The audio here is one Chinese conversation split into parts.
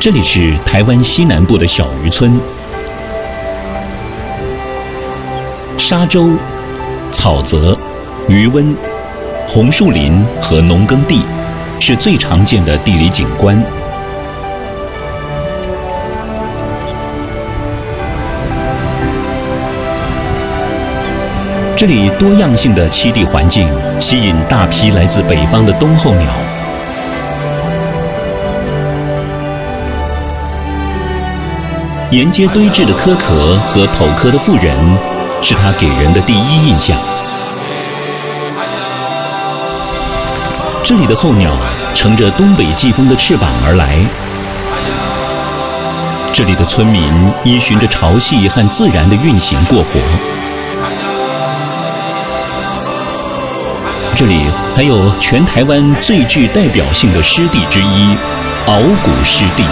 这里是台湾西南部的小渔村，沙洲、草泽、渔温、红树林和农耕地是最常见的地理景观。这里多样性的栖地环境吸引大批来自北方的冬候鸟。沿街堆置的蚵壳和剖壳的妇人，是它给人的第一印象。这里的候鸟乘着东北季风的翅膀而来，这里的村民依循着潮汐和自然的运行过活。这里还有全台湾最具代表性的湿地之一——鳌谷湿地。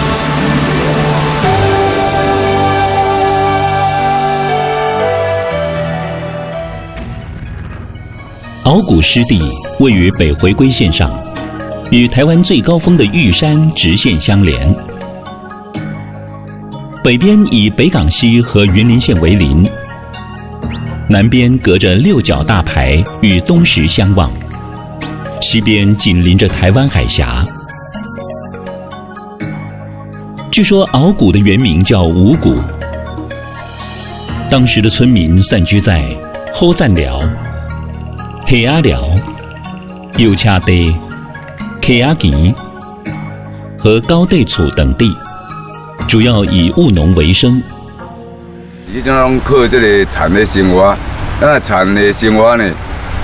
鳌谷湿地位于北回归线上，与台湾最高峰的玉山直线相连。北边以北港溪和云林县为邻，南边隔着六角大排与东石相望，西边紧邻着台湾海峡。据说鳌谷的原名叫五谷，当时的村民散居在后赞寮、黑阿寮、右恰地、K 阿吉和高地厝等地，主要以务农为生。以前拢靠这个田的生活，田的生活呢，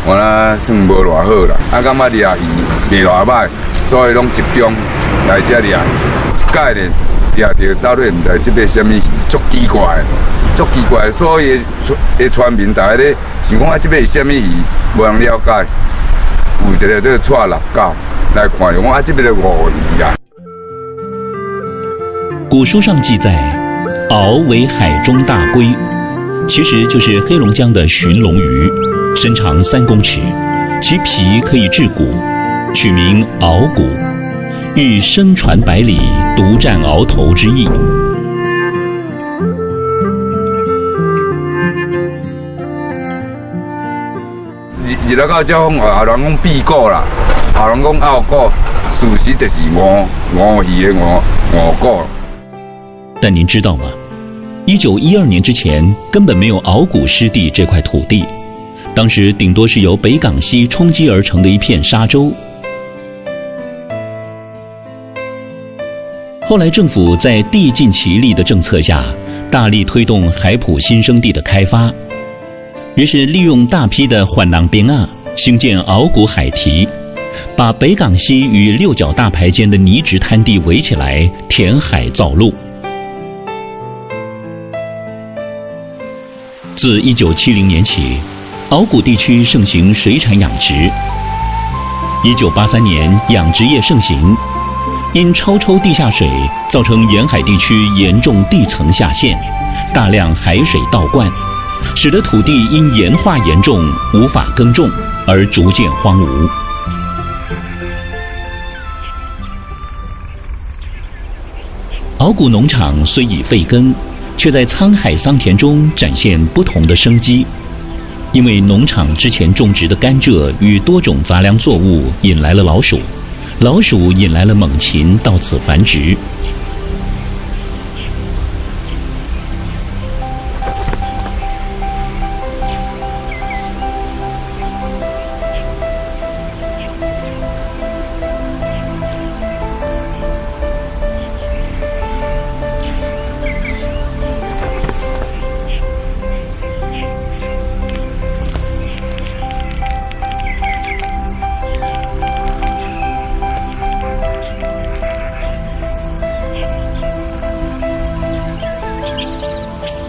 我算无偌好啦。感觉掠鱼袂偌歹，所以拢集中来这掠鱼。一届呢掠到到底唔知这个什么鱼，足奇怪，足奇怪。所以的村民大家咧想讲这个是什么鱼，无人了解。有一个这个带lap狗来看，讲这个是鱷鱼啦。古书上记载，鳌为海中大龟，其实就是黑龙江的寻龙鱼，身长3公尺，其皮可以治骨，取名鳌骨，寓声传百里，独占鳌头之意。日来到这方，后人讲闭骨啦，后人讲拗骨，事实就是五鱼的五骨。但您知道吗？1912年之前根本没有鳌谷湿地这块土地，当时顶多是由北港溪冲击而成的一片沙洲。后来政府在地尽其力的政策下，大力推动海埔新生地的开发，于是利用大批的缓囊边岸兴建鳌谷海堤，把北港溪与六角大排间的泥质滩地围起来，填海造陆。自1970年起，鳌谷地区盛行水产养殖。1983年，养殖业盛行，因超抽地下水造成沿海地区严重地层下陷，大量海水倒灌，使得土地因盐化严重无法耕种，而逐渐荒芜。鳌谷农场虽已废耕，却在沧海桑田中展现不同的生机。因为农场之前种植的甘蔗与多种杂粮作物引来了老鼠，老鼠引来了猛禽到此繁殖。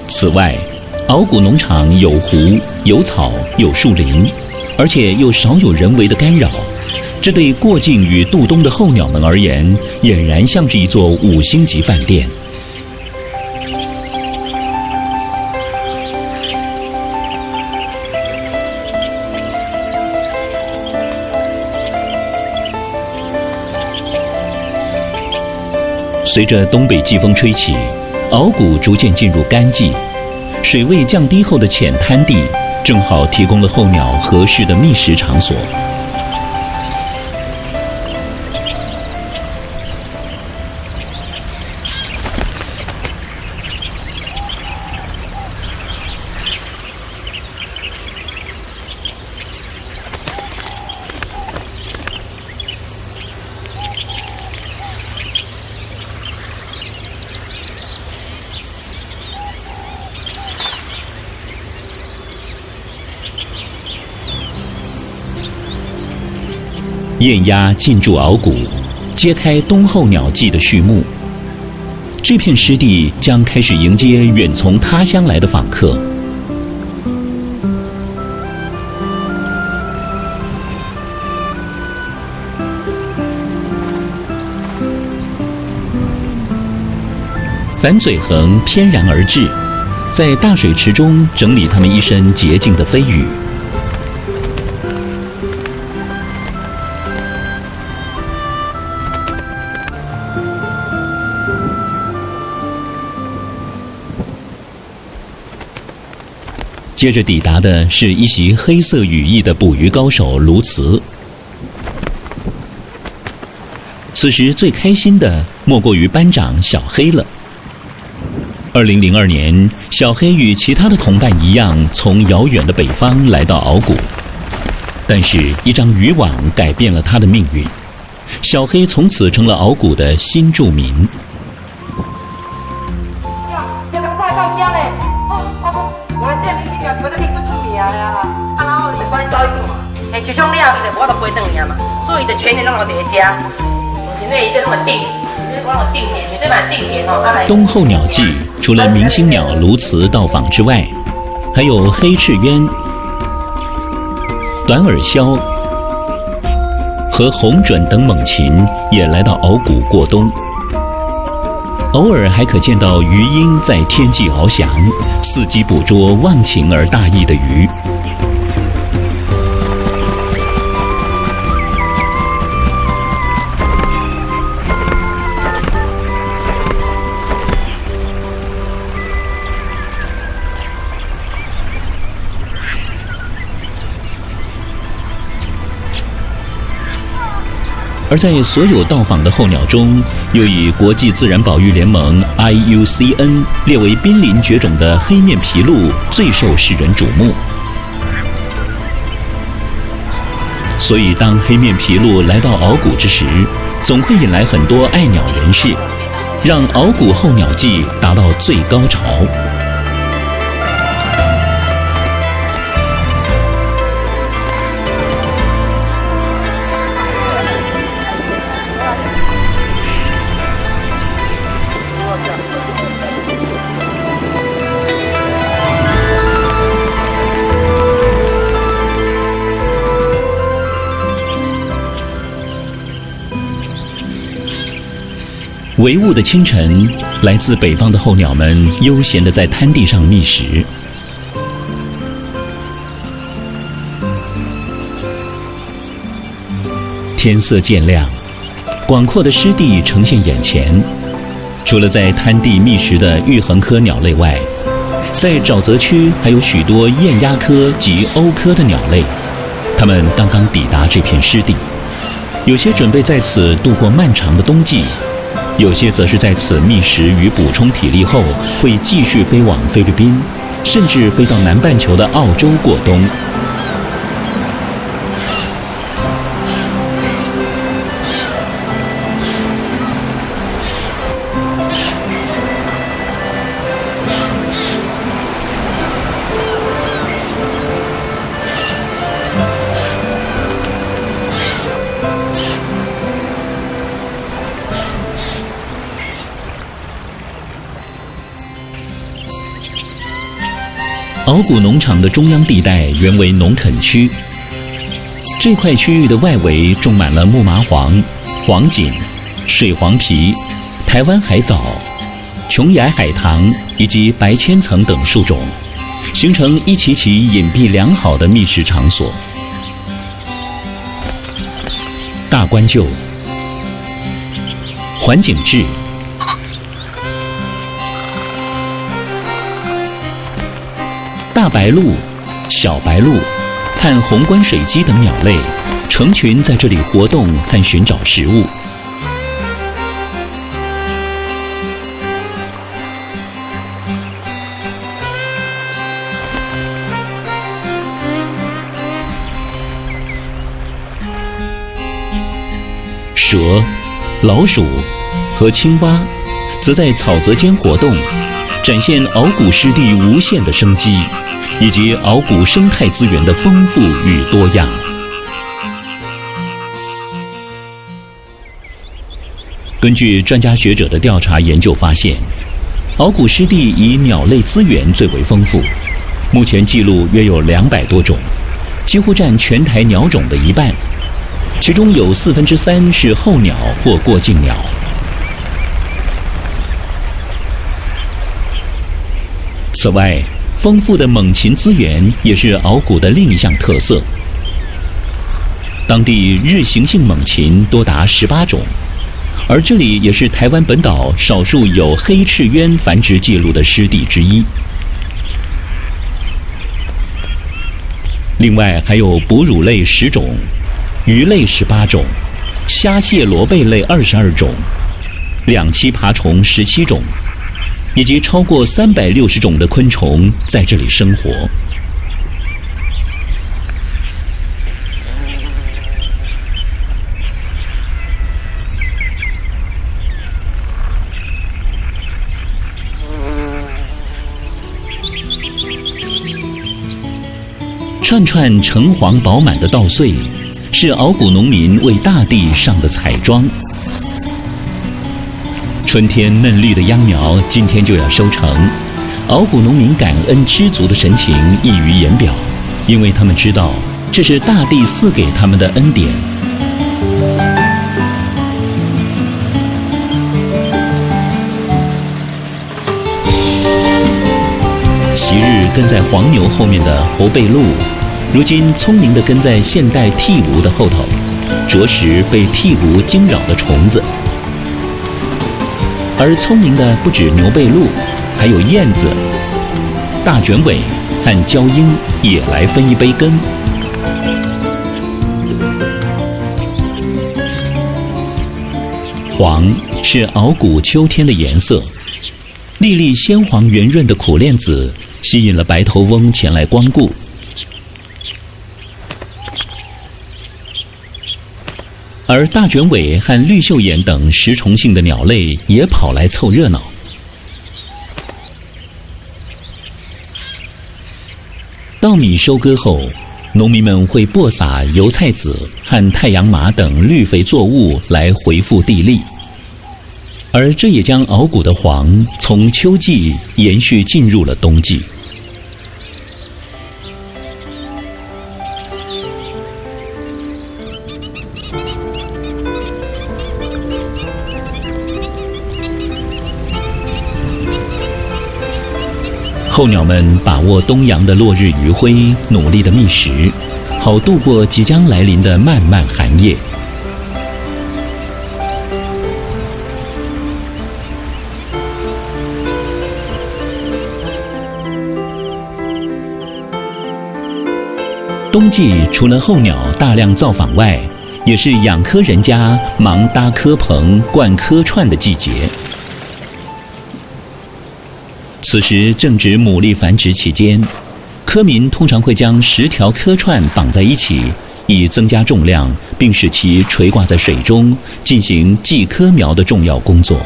此外，鳌谷农场有湖、有草、有树林，而且又少有人为的干扰，这对过境与度冬的候鸟们而言，俨然像是一座5星级饭店。随着东北季风吹起，鳌谷逐渐进入干季，水位降低后的浅滩地，正好提供了候鸟合适的觅食场所。雁鸭进驻鳌谷，揭开冬候鸟季的序幕。这片湿地将开始迎接远从他乡来的访客。反嘴鸻翩然而至，在大水池中整理它们一身洁净的飞羽。接着抵达的是一袭黑色羽翼的捕鱼高手卢慈。此时最开心的莫过于班长小黑了。2002年，小黑与其他的同伴一样，从遥远的北方来到鳌谷，但是一张渔网改变了他的命运，小黑从此成了鳌谷的新住民。受伤了，伊就我就飞转去嘛，所以伊就全年拢留伫遮。现在伊这那么定，你讲我定点，绝对蛮定点哦。冬候鸟季，除了明星鸟鸬鹚到访之外，还有黑翅鸢、短耳鸮和红隼等猛禽也来到鳌谷过冬。偶尔还可见到鱼鹰在天际翱翔，伺机捕捉忘情而大义的鱼。而在所有到访的候鸟中，又以国际自然保育联盟 IUCN 列为濒临绝种的黑面琵鹭最受世人瞩目。所以，当黑面琵鹭来到鳌谷之时，总会引来很多爱鸟人士，让鳌谷候鸟季达到最高潮。微雾的清晨，来自北方的候鸟们悠闲地在滩地上觅食。天色渐亮，广阔的湿地呈现眼前。除了在滩地觅食的玉衡科鸟类外，在沼泽区还有许多雁鸭科及鸥科的鸟类，它们刚刚抵达这片湿地，有些准备在此度过漫长的冬季。有些则是在此觅食与补充体力后，会继续飞往菲律宾，甚至飞到南半球的澳洲过冬。鳌谷农场的中央地带原为农垦区，这块区域的外围种满了木麻黄、黄锦、水黄皮、台湾海藻、琼崖海棠以及白千层等树种，形成一期期隐蔽良好的觅食场所。大冠鹫、环颈雉、大白鹭、小白鹭和红冠水鸡等鸟类成群在这里活动和寻找食物。蛇、老鼠和青蛙则在草泽间活动，展现鳌骨湿地无限的生机，以及鳌骨生态资源的丰富与多样。根据专家学者的调查研究发现，鳌骨湿地以鸟类资源最为丰富，目前记录约有200多种，几乎占全台鸟种的一半。其中有3/4是候鸟或过境鸟。此外，丰富的猛禽资源也是鳌骨的另一项特色。当地日行性猛禽多达18种，而这里也是台湾本岛少数有黑翅鸢繁殖记录的湿地之一。另外还有哺乳类10种。鱼类18种，虾蟹螺贝类22种，两栖爬虫17种，以及超过360种的昆虫在这里生活。串串橙黄饱满的稻穗，是鳌骨农民为大地上的彩妆。春天嫩绿的秧苗今天就要收成，鳌骨农民感恩知足的神情溢于言表，因为他们知道这是大地赐给他们的恩典。昔日跟在黄牛后面的猴背鹿，如今聪明地跟在现代鹈鹕的后头，着实被鹈鹕惊扰的虫子。而聪明的不止牛背鹿，还有燕子、大卷尾和鹪鹰也来分一杯羹。黄是鳌骨秋天的颜色，粒粒鲜黄圆润的苦楝子吸引了白头翁前来光顾。而大卷尾和绿袖眼等食虫性的鸟类也跑来凑热闹。稻米收割后，农民们会播撒油菜籽和太阳麻等绿肥作物来回复地力，而这也将鳌骨的黄从秋季延续进入了冬季。候鸟们把握东阳的落日余晖，努力的觅食，好度过即将来临的漫漫寒夜。冬季除了候鸟大量造访外，也是养科人家忙搭科棚、灌科串的季节。此时正值牡蛎繁殖期间，科民通常会将10条科串绑在一起，以增加重量，并使其垂挂在水中，进行寄科苗的重要工作。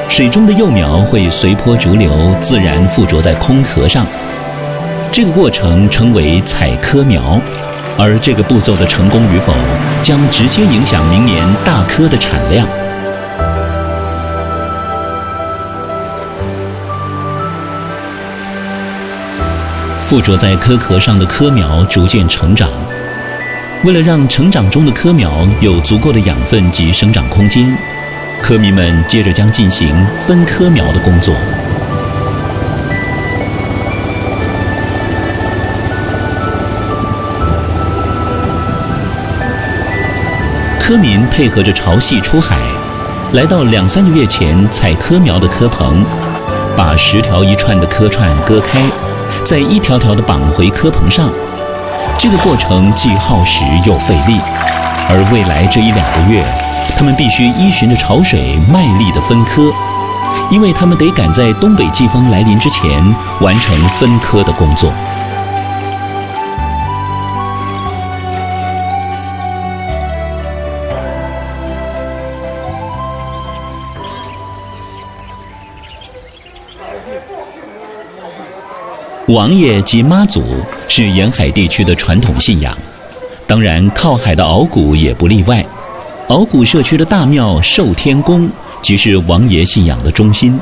水中的幼苗会随波逐流，自然附着在空壳上。这个过程称为采科苗，而这个步骤的成功与否，将直接影响明年大科的产量。附着在壳上的科苗逐渐成长，为了让成长中的柯苗有足够的养分及生长空间，科迷们接着将进行分柯苗的工作。科民配合着潮汐出海，来到2-3个月前采柯苗的柯棚，把10条一串的柯串割开，再一条条的绑回柯棚上。这个过程既耗时又费力，而未来这1-2个月，他们必须依循着潮水卖力地分柯，因为他们得赶在东北季风来临之前完成分柯的工作。王爷及妈祖是沿海地区的传统信仰，当然靠海的鳌骨也不例外。鳌骨社区的大庙寿天宫即是王爷信仰的中心。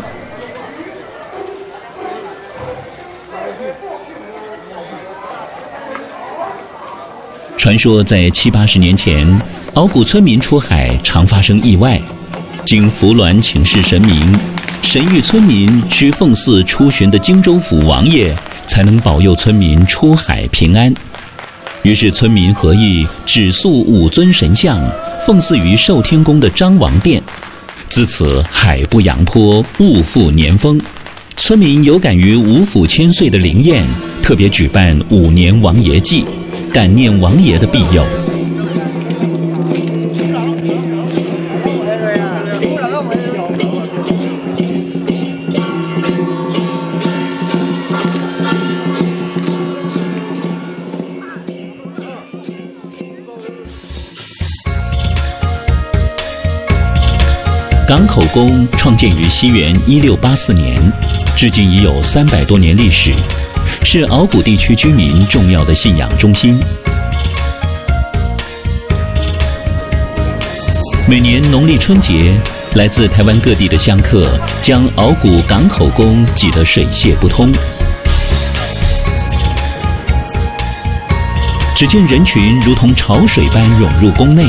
传说在70-80年前，鳌骨村民出海常发生意外，经扶鸾请示神明，神谕村民需奉祀出巡的荆州府王爷，才能保佑村民出海平安。于是村民合议只塑5尊神像，奉祀于寿天宫的张王殿。自此海不扬波，物复年丰。村民有感于5府千岁的灵验，特别举办5年王爷祭，感念王爷的庇佑。港口宫创建于西元1684年，至今已有300多年历史，是鳌骨地区居民重要的信仰中心。每年农历春节，来自台湾各地的香客将鳌骨港口宫挤得水泄不通。只见人群如同潮水般涌入宫内，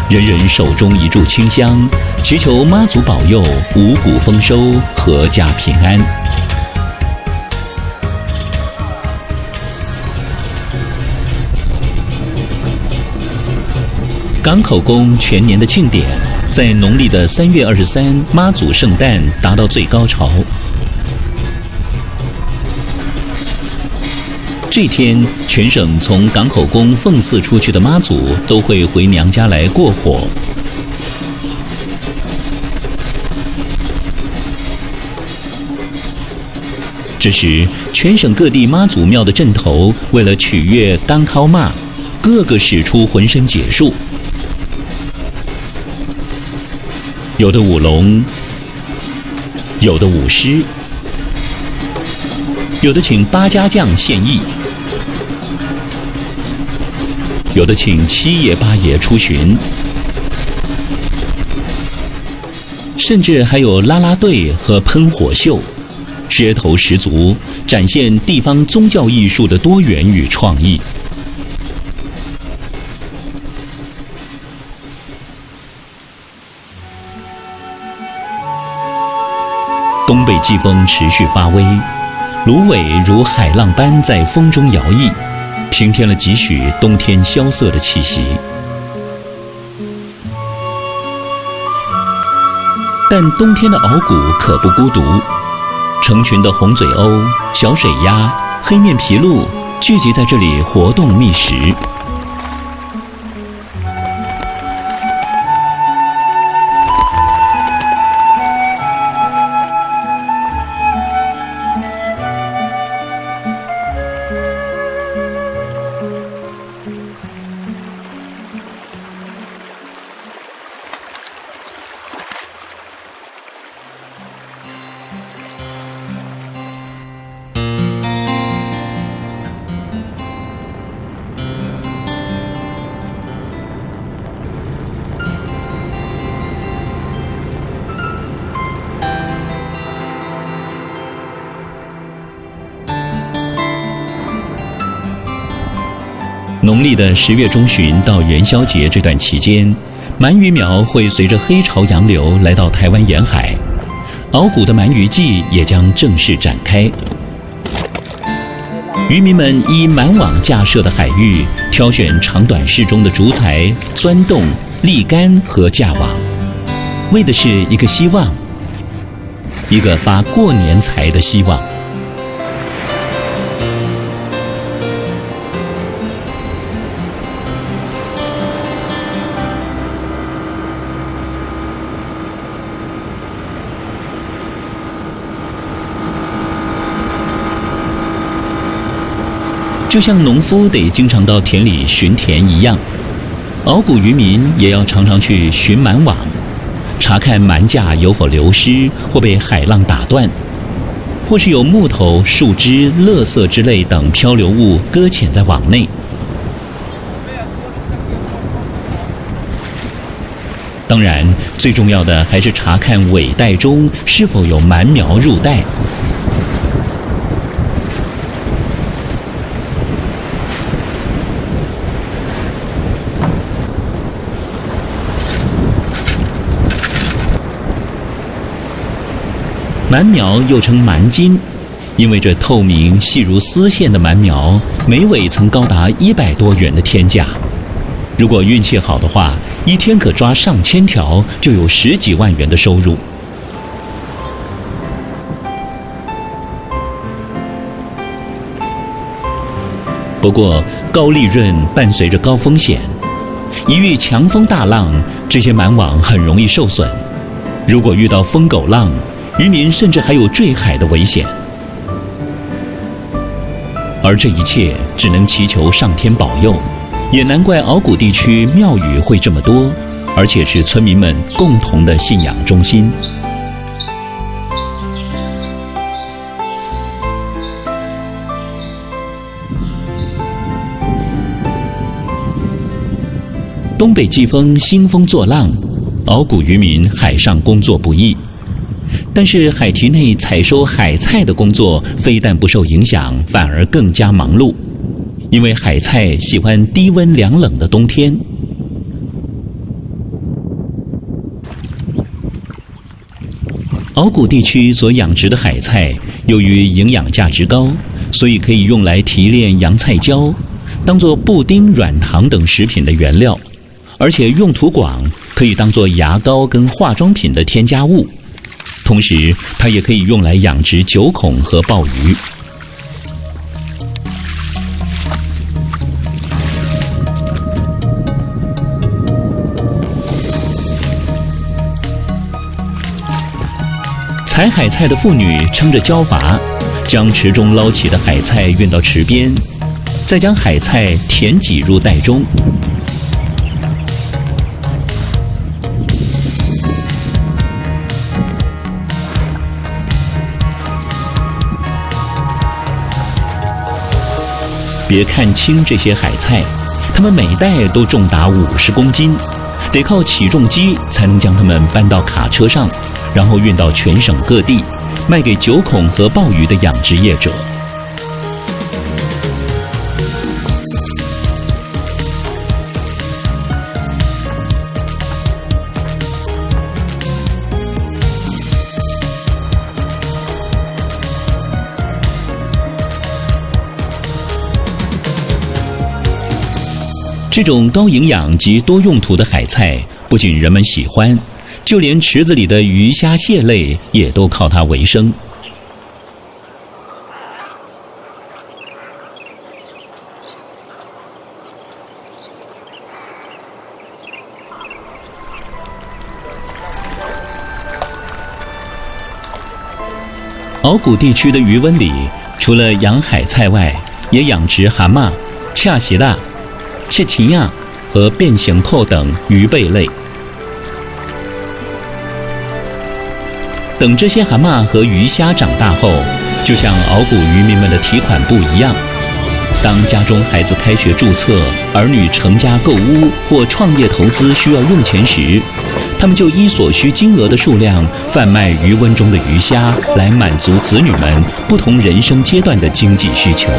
人人手中一炷清香，祈求妈祖保佑五谷丰收，阖家平安。港口宫全年的庆典，在农历的3月23妈祖圣诞达到最高潮。这天，全省从港口宫奉祀出去的妈祖都会回娘家来过火。这时，全省各地妈祖庙的阵头为了取悦港口妈，个个使出浑身解数，有的舞龙，有的舞狮，有的请八家将献艺，有的请七爷八爷出巡，甚至还有啦啦队和喷火秀，噱头十足，展现地方宗教艺术的多元与创意。东北季风持续发威，芦苇如海浪般在风中摇曳，平添了几许冬天萧瑟的气息。但冬天的鳌骨可不孤独，成群的红嘴鸥、小水鸭、黑面琵鹭聚集在这里活动觅食。农历的10月中旬到元宵节这段期间，鳗鱼苗会随着黑潮洋流来到台湾沿海，鳌骨的鳗鱼季也将正式展开。渔民们依满网架设的海域，挑选长短适中的竹材，钻洞、立竿和架网，为的是一个希望，一个发过年财的希望。就像农夫得经常到田里巡田一样，鳌骨渔民也要常常去巡鳗网，查看鳗架有否流失或被海浪打断，或是有木头、树枝、垃圾之类等漂流物搁浅在网内。当然，最重要的还是查看尾袋中是否有鳗苗入袋。鳗苗又称鳗筋，因为这透明细如丝线的鳗苗，每尾曾高达100多元的天价。如果运气好的话，一天可抓上千条，就有10几万元的收入。不过，高利润伴随着高风险，一遇强风大浪，这些鳗网很容易受损。如果遇到疯狗浪，渔民甚至还有坠海的危险，而这一切只能祈求上天保佑，也难怪鳌骨地区庙宇会这么多，而且是村民们共同的信仰中心。东北季风兴风作浪，鳌骨渔民海上工作不易。但是海堤内采收海菜的工作非但不受影响，反而更加忙碌，因为海菜喜欢低温凉冷的冬天。鳌骨地区所养殖的海菜，由于营养价值高，所以可以用来提炼洋菜胶，当作布丁、软糖等食品的原料，而且用途广，可以当作牙膏跟化妆品的添加物。同时，它也可以用来养殖九孔和鲍鱼。采海菜的妇女撑着胶筏，将池中捞起的海菜运到池边，再将海菜填挤入袋中。别看轻这些海菜，它们每袋都重达50公斤，得靠起重机才能将它们搬到卡车上，然后运到全省各地，卖给九孔和鲍鱼的养殖业者。这种高营养及多用途的海菜，不仅人们喜欢，就连池子里的鱼虾蟹类也都靠它为生。鳌骨地区的渔温里，除了养海菜外，也养殖蛤蟆、恰西辣、切奇亚和变形扣等鱼贝类。等这些蛤蟆和鱼虾长大后，就像鳌骨渔民们的提款簿一样，当家中孩子开学注册、儿女成家购屋或创业投资需要用钱时，他们就依所需金额的数量贩卖渔温中的鱼虾，来满足子女们不同人生阶段的经济需求。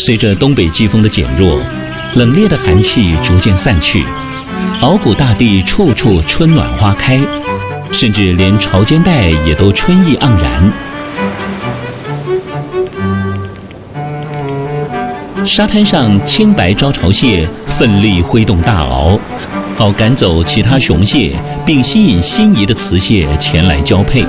随着东北季风的减弱，冷冽的寒气逐渐散去，鳌骨大地处处春暖花开，甚至连潮间带也都春意盎然。沙滩上青白招潮蟹奋力挥动大螯，好赶走其他雄蟹，并吸引心仪的雌蟹前来交配。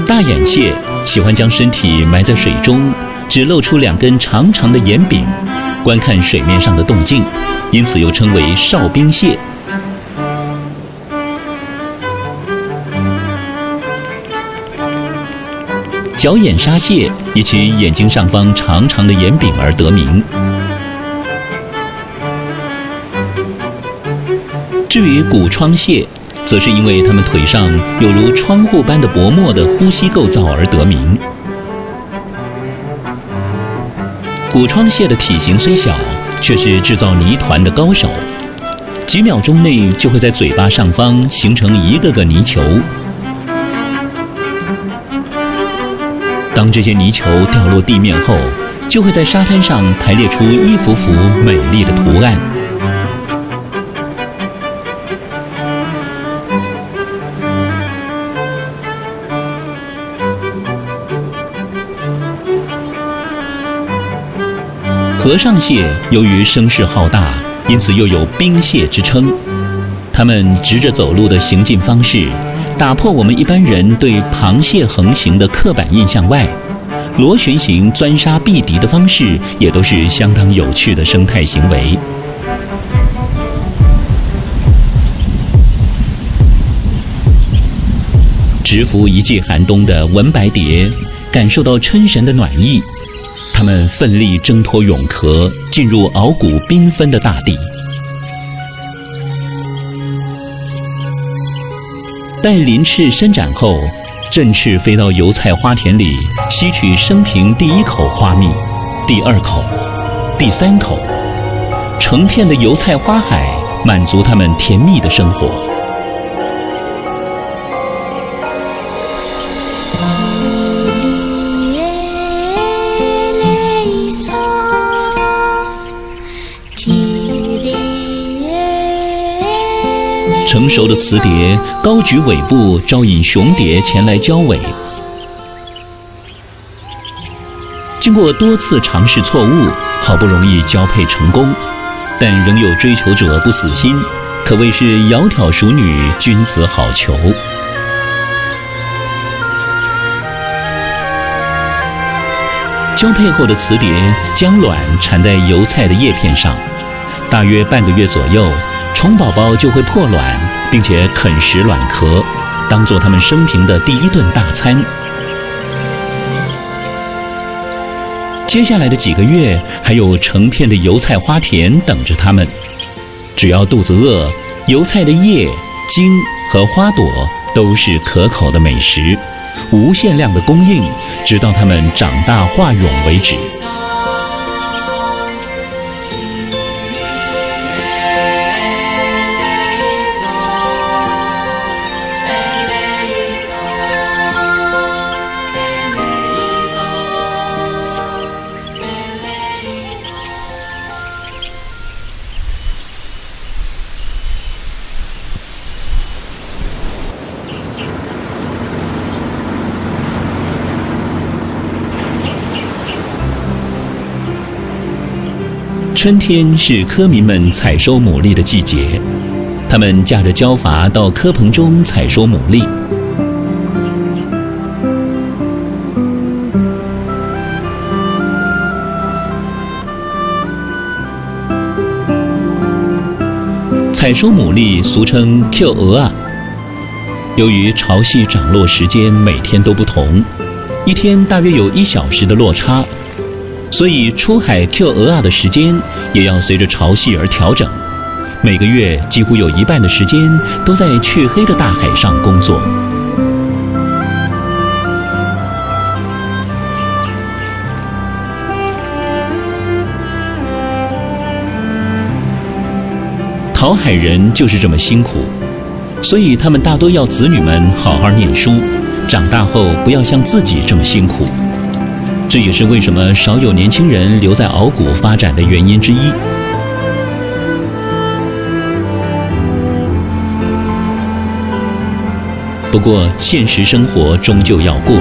大眼蟹喜欢将身体埋在水中，只露出2根长长的眼柄，观看水面上的动静，因此又称为哨兵蟹。角眼沙蟹以其眼睛上方长长的眼柄而得名。至于骨窗蟹，则是因为它们腿上有如窗户般的薄膜的呼吸构造而得名。骨窗蟹的体型虽小，却是制造泥团的高手，几秒钟内就会在嘴巴上方形成一个个泥球。当这些泥球掉落地面后，就会在沙滩上排列出一幅幅美丽的图案。和尚蟹由于声势浩大，因此又有冰蟹之称。它们直着走路的行进方式，打破我们一般人对螃蟹横行的刻板印象外，螺旋形钻沙避敌的方式也都是相当有趣的生态行为。蛰伏一季寒冬的文白蝶，感受到春神的暖意，它们奋力挣脱蛹壳，进入鳌骨缤纷的大地。待鳞翅伸展后，振翅飞到油菜花田里，吸取生平第1口花蜜，第2口，第3口，成片的油菜花海满足它们甜蜜的生活。成熟的雌蝶高举尾部，招引雄蝶前来交尾。经过多次尝试错误，好不容易交配成功，但仍有追求者不死心，可谓是窈窕淑女，君子好逑。交配后的雌蝶将卵产在油菜的叶片上，大约半个月左右，虫宝宝就会破卵，并且啃食卵壳，当作它们生平的第1顿大餐。接下来的几个月，还有成片的油菜花田等着它们。只要肚子饿，油菜的叶、茎和花朵都是可口的美食，无限量的供应，直到它们长大化蛹为止。春天是科民们采收牡蛎的季节，他们驾着胶筏到科棚中采收牡蛎。采收牡蛎俗称 Q 鹅啊。由于潮汐涨落时间每天都不同，一天大约有1小时的落差，所以出海 Q 鹅啊的时间也要随着潮汐而调整。每个月几乎有1半的时间都在黢黑的大海上工作。讨海人就是这么辛苦，所以他们大多要子女们好好念书，长大后不要像自己这么辛苦。这也是为什么少有年轻人留在鳌骨发展的原因之一。不过，现实生活终究要过，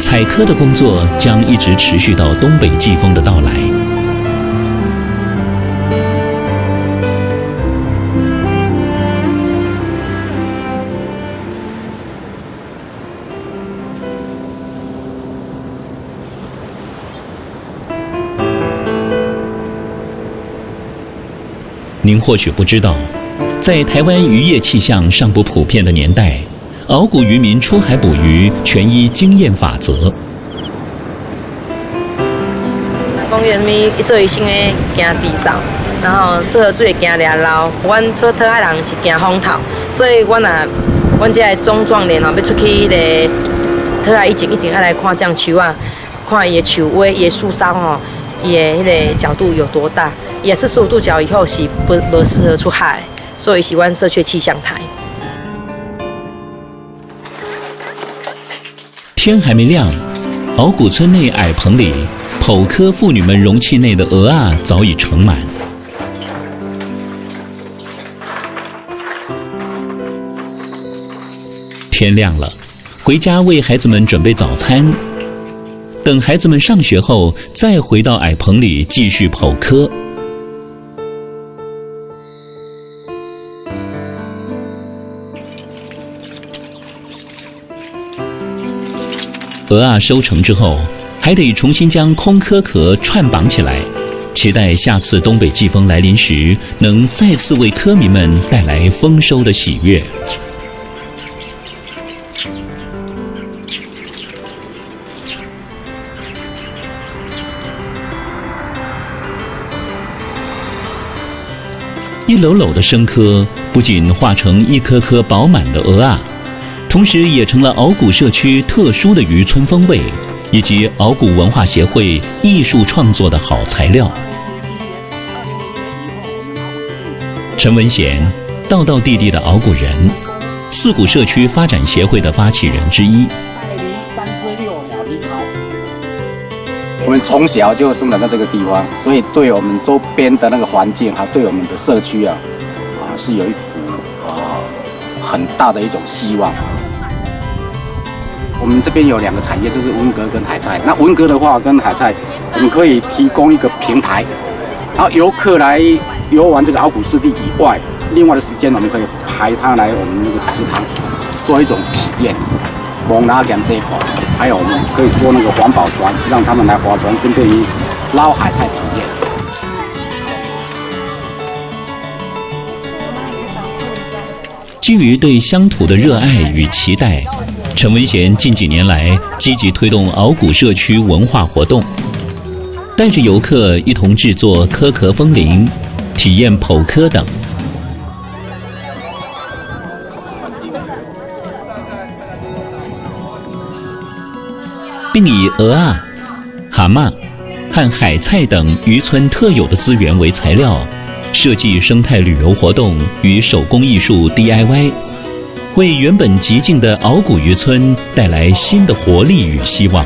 采科的工作将一直持续到东北季风的到来。您或许不知道，在台湾渔业气象尚不普遍的年代，鳌骨渔民出海捕鱼全依经验法则。讲什么一做一生的惊地扫，然后做水会惊掠捞。阮出讨海人是惊风头，所以阮这个中壮年吼要出去迄个讨海以前，一定要来看这样树啊，看伊的树尾、伊的树梢吼，伊的迄个角度有多大。也是45度角以后是不适合出海，所以是阮社区气象台。天还没亮，鳌骨村内矮棚里，剖科妇女们容器内的鹅啊早已盛满。天亮了，回家为孩子们准备早餐。等孩子们上学后，再回到矮棚里继续剖科。鹅啊收成之后，还得重新将空壳壳串绑起来，期待下次东北季风来临时，能再次为科民们带来丰收的喜悦。一篓篓的生科，不仅化成一颗颗饱满的鹅啊，同时也成了鳌骨社区特殊的渔村风味，以及鳌骨文化协会艺术创作的好材料。陈文贤，道道地地的鳌骨人，四股社区发展协会的发起人之一。带领3只6鸟离巢。我们从小就生长在这个地方，所以对我们周边的那个环境，还对我们的社区是有一股很大的一种希望。我们这边有2个产业，就是文蛤跟海菜。那文蛤的话跟海菜，我们可以提供一个平台，然后游客来游玩这个鳌骨湿地以外，另外的时间我们可以排他来我们那个池塘做一种体验，蒙拉减塞口，还有我们可以做那个环保船，让他们来划船，顺便于捞海菜体验。基于对乡土的热爱与期待，陈文贤近几年来积极推动鳌骨社区文化活动，带着游客一同制作科壳风铃、体验剖科等。并以鹅啊、蛤蟆和海菜等渔村特有的资源为材料，设计生态旅游活动与手工艺术 DIY， 为原本寂静的鳌骨渔村带来新的活力与希望。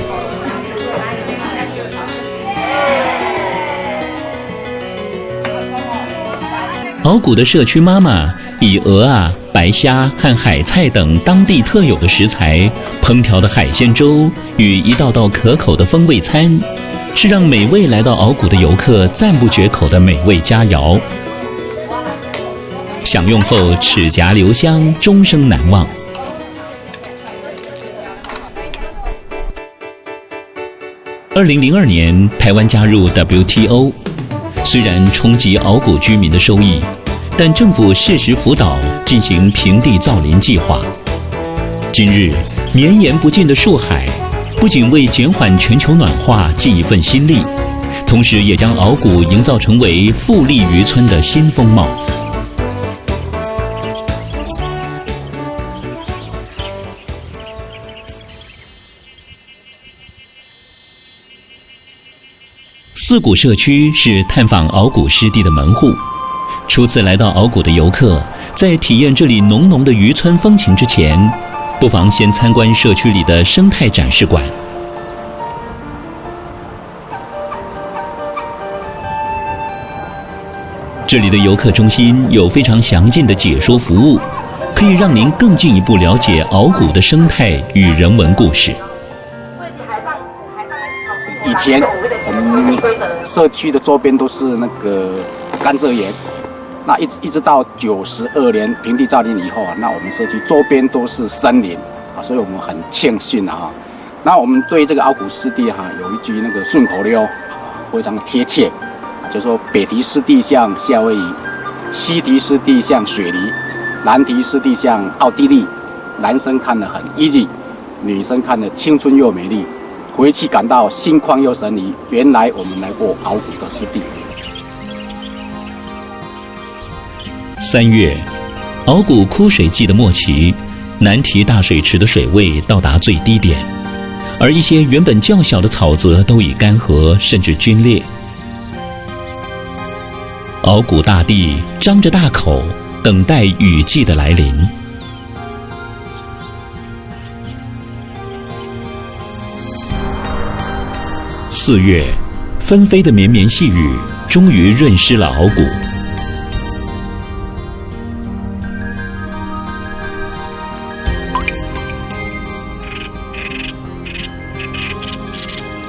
鳌骨的社区妈妈以鹅啊、白虾和海菜等当地特有的食材烹调的海鲜粥与一道道可口的风味餐，是让每位来到鳌骨的游客赞不绝口的美味佳肴。享用后齿颊留香，终生难忘。2002年，台湾加入 WTO， 虽然冲击鳌骨居民的收益，但政府适时辅导进行平地造林计划。今日绵延不尽的树海，不仅为减缓全球暖化尽一份心力，同时也将鳌骨营造成为富丽渔村的新风貌。四股社区是探访鳌骨湿地的门户。初次来到鳌骨的游客，在体验这里浓浓的渔村风情之前，不妨先参观社区里的生态展示馆。这里的游客中心有非常详尽的解说服务，可以让您更进一步了解鳌谷的生态与人文故事。以前我们社区的周边都是那个甘蔗园，那一直到92年平地造林以后啊，那我们社区周边都是森林啊，所以我们很庆幸啊。那我们对这个鳌谷湿地有一句那个顺口溜非常的贴切，就说北堤湿地像夏威夷，西堤湿地像雪梨，南堤湿地像奥地利。男生看得很 easy， 女生看得青春又美丽。回去感到心旷又神怡，原来我们来过鳌谷的湿地。3月，鳌谷枯水季的末期，南堤大水池的水位到达最低点，而一些原本较小的草泽都已干涸，甚至龟裂。鳌谷大地张着大口，等待雨季的来临。4月，纷飞的绵绵细雨终于润湿了鳌谷。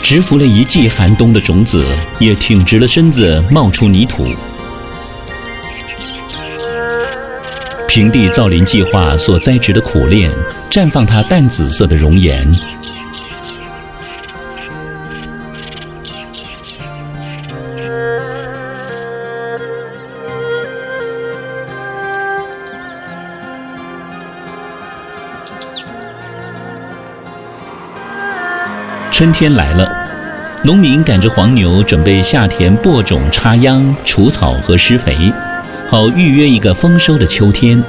蛰伏了一季寒冬的种子，也挺直了身子，冒出泥土。平地造林计划所栽植的苦楝，绽放它淡紫色的容颜。春天来了，农民赶着黄牛准备下田播种、插秧、除草和施肥，好预约一个丰收的秋天。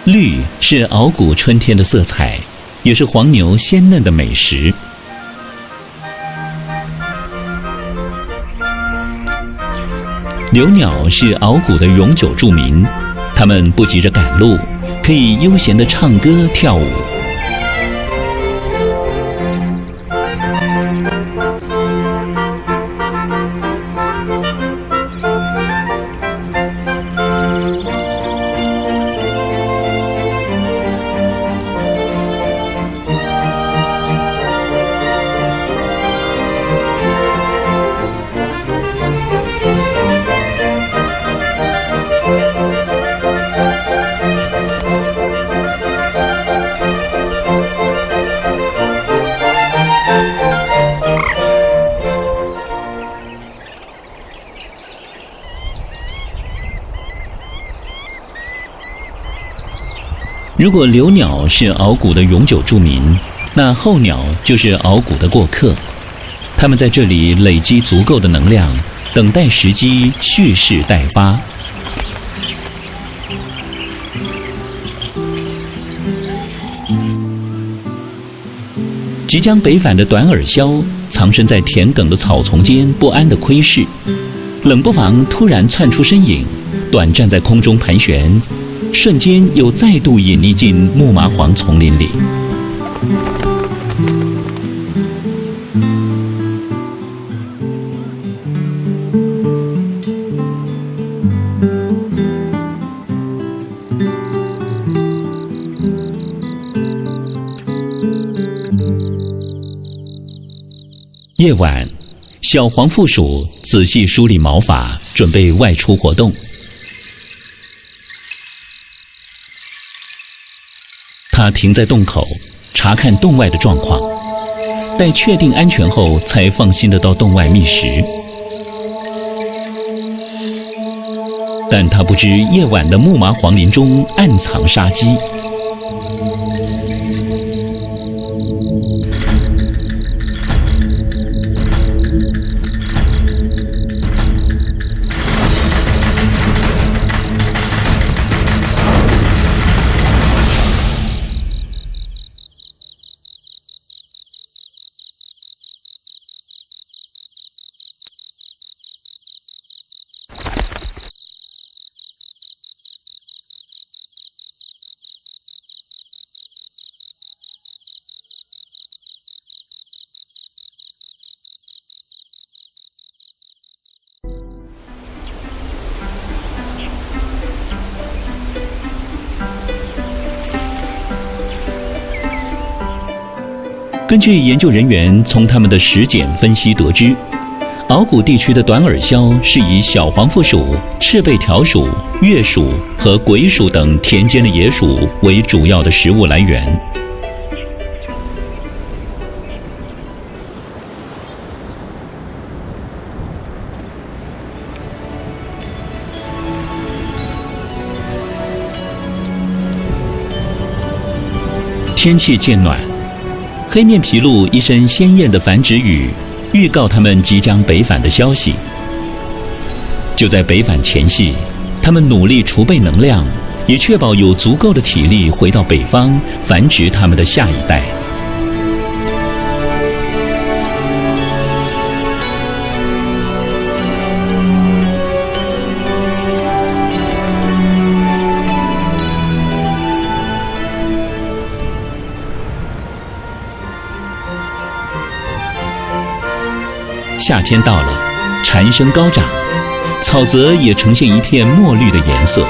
绿是鳌谷春天的色彩，也是黄牛鲜嫩的美食。留鸟是鳌谷的永久住民，他们不急着赶路，可以悠闲地唱歌跳舞。如果留鸟是鳌谷的永久住民，那候鸟就是鳌谷的过客。他们在这里累积足够的能量，等待时机蓄势待发。即将北返的短耳鸮藏身在田埂的草丛间，不安地窥视。冷不防突然窜出身影，短暂在空中盘旋，瞬间又再度隐匿进木麻黄丛林里。夜晚，小黄腹鼠仔细梳理毛发，准备外出活动。它停在洞口，查看洞外的状况，待确定安全后，才放心地到洞外觅食。但它不知夜晚的木麻黄林中暗藏杀机。根据研究人员从他们的实检分析得知，鳌骨地区的短耳鸮是以小黄腹鼠、赤背条鼠、月鼠和鬼鼠等田间的野鼠为主要的食物来源。天气渐暖，黑面琵鹭一身鲜艳的繁殖羽，预告它们即将北返的消息。就在北返前夕，它们努力储备能量，以确保有足够的体力回到北方繁殖它们的下一代。夏天到了，蝉声高涨，草泽也呈现一片墨绿的颜色。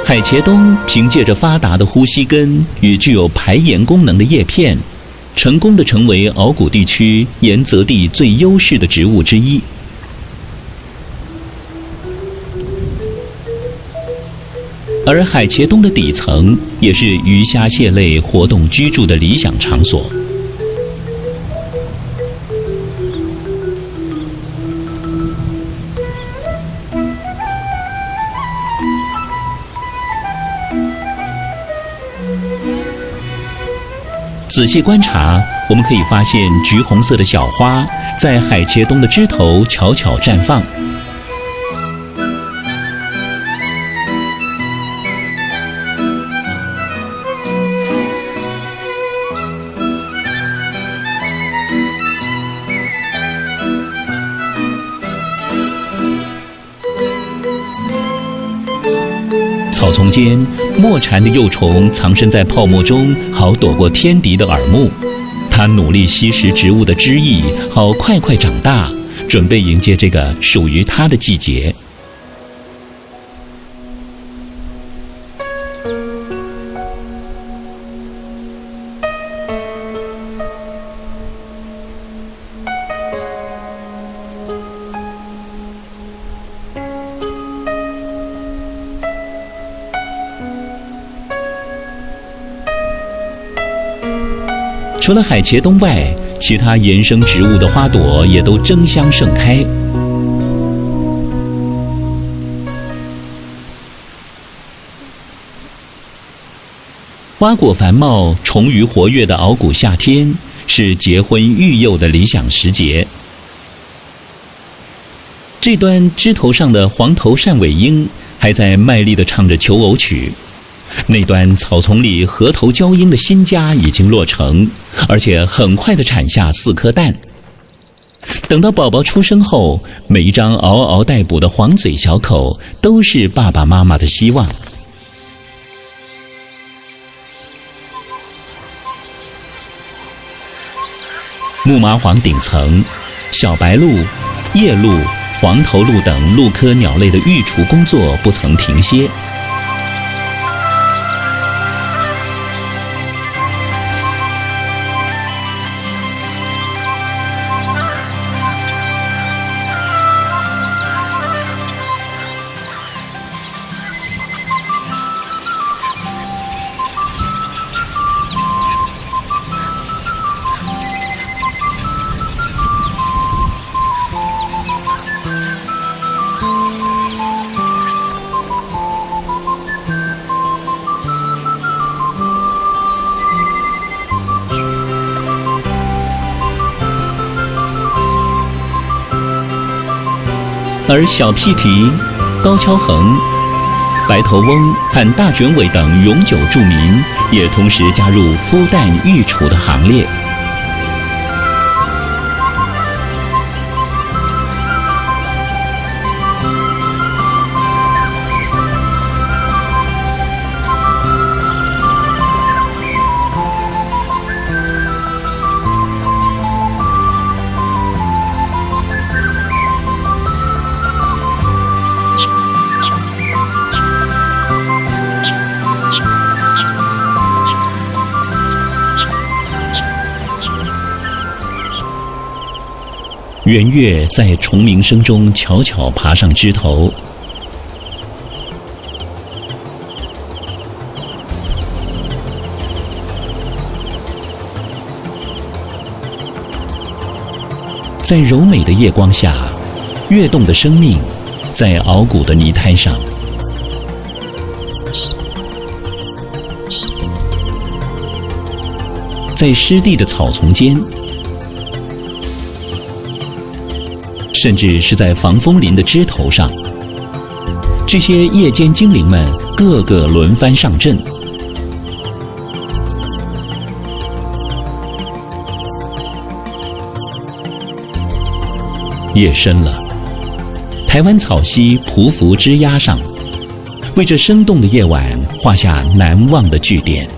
海茄冬凭借着发达的呼吸根与具有排盐功能的叶片，成功地成为鳌骨地区盐泽地最优势的植物之一。而海茄冬的底层也是鱼虾蟹类活动居住的理想场所。仔细观察，我们可以发现橘红色的小花在海茄冬的枝头悄悄绽放。草丛间，墨蝉的幼虫藏身在泡沫中，好躲过天敌的耳目。它努力吸食植物的汁液，好快快长大，准备迎接这个属于它的季节。除了海茄冬外，其他衍生植物的花朵也都争相盛开。花果繁茂、虫鱼活跃的鳌骨夏天，是结婚育幼的理想时节。这端枝头上的黄头扇尾鹰还在卖力地唱着求偶曲。那端草丛里河头鹪鹰的新家已经落成，而且很快地产下4颗蛋。等到宝宝出生后，每一张嗷嗷待哺的黄嘴小口都是爸爸妈妈的希望。木麻黄顶层，小白鹭、夜鹭、黄头鹭等鹭科鸟类的育雏工作不曾停歇。而小屁蹄、高跷横、白头翁和大卷尾等永久住民也同时加入孵蛋育雏的行列。圆月在虫鸣声中悄悄爬上枝头。在柔美的夜光下，跃动的生命在熬谷的泥滩上。在湿地的草丛间，甚至是在防风林的枝头上，这些夜间精灵们个个轮番上阵。夜深了，台湾草溪匍匐枝桠上，为这生动的夜晚画下难忘的句点。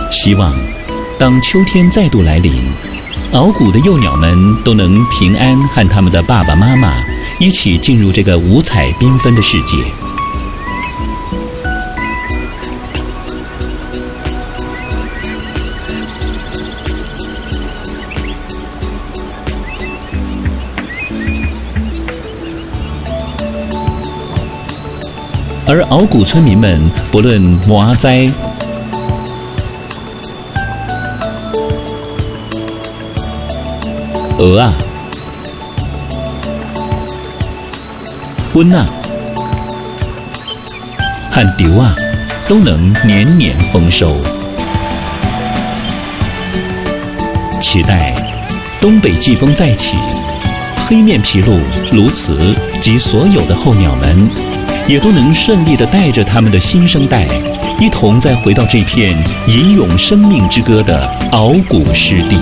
希望当秋天再度来临，熬谷的幼鸟们都能平安和他们的爸爸妈妈一起进入这个五彩缤纷的世界。而熬谷村民们不论麻栽、鹅啊、温啊和丢啊，都能年年丰收。期待东北季风再起，黑面琵鹭、鸬鹚及所有的候鸟们，也都能顺利地带着他们的新生代，一同再回到这片吟咏生命之歌的熬谷湿地。